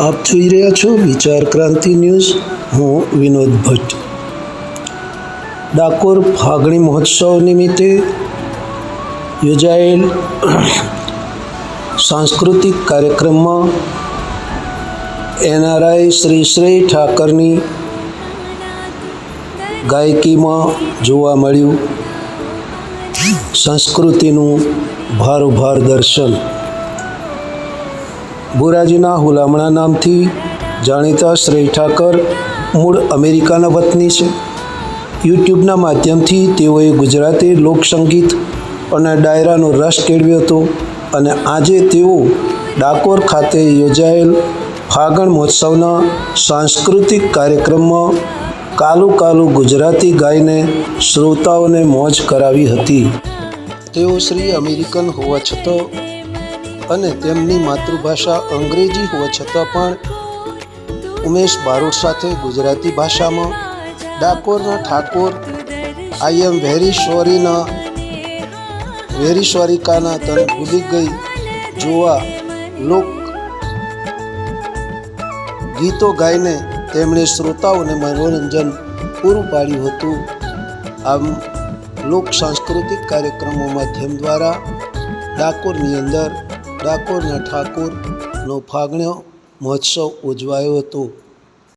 આપ જોઈ રહ્યા છો વિચાર ક્રાંતિ ન્યૂઝ. હું વિનોદ ભટ્ટ. ડાકોર ફાગણી મહોત્સવ નિમિત્તે યોજાયેલ સાંસ્કૃતિક કાર્યક્રમમાં એનઆરઆઈ શ્રી શ્રેય ઠાકરની ગાયકીમાં જોવા મળ્યું સંસ્કૃતિનું ભારોભાર દર્શન. બોરાજીના હુલામણા નામથી જાણીતા શ્રેય ઠાકર મૂળ અમેરિકાના વતની છે. યુટ્યુબના માધ્યમથી તેઓએ ગુજરાતી લોકસંગીત અને ડાયરાનો રસ કેળવ્યો હતો અને આજે તેઓ ડાકોર ખાતે યોજાયેલ ફાગણ મહોત્સવના સાંસ્કૃતિક કાર્યક્રમમાં કાલું કાલું ગુજરાતી ગાઈને શ્રોતાઓને મોજ કરાવી હતી. તેઓ શ્રી અમેરિકન હોવા છતાં અને તેમની માતૃભાષા અંગ્રેજી હોવા છતાં પણ ઉમેશ બારોટ સાથે ગુજરાતી ભાષામાં ડાકોરના ઠાકોર આઈ એમ વેરી સોરી કાના તન ભૂલી ગઈ જોવા લોક ગીતો ગાઈને તેમણે શ્રોતાઓને મનોરંજન પૂરું પાડ્યું હતું. આમ લોક સાંસ્કૃતિક કાર્યક્રમો માધ્યમ દ્વારા ડાકોરની અંદર ડાકોરના ઠાકોરનો ફાગણો મહોત્સવ ઉજવાયો હતો.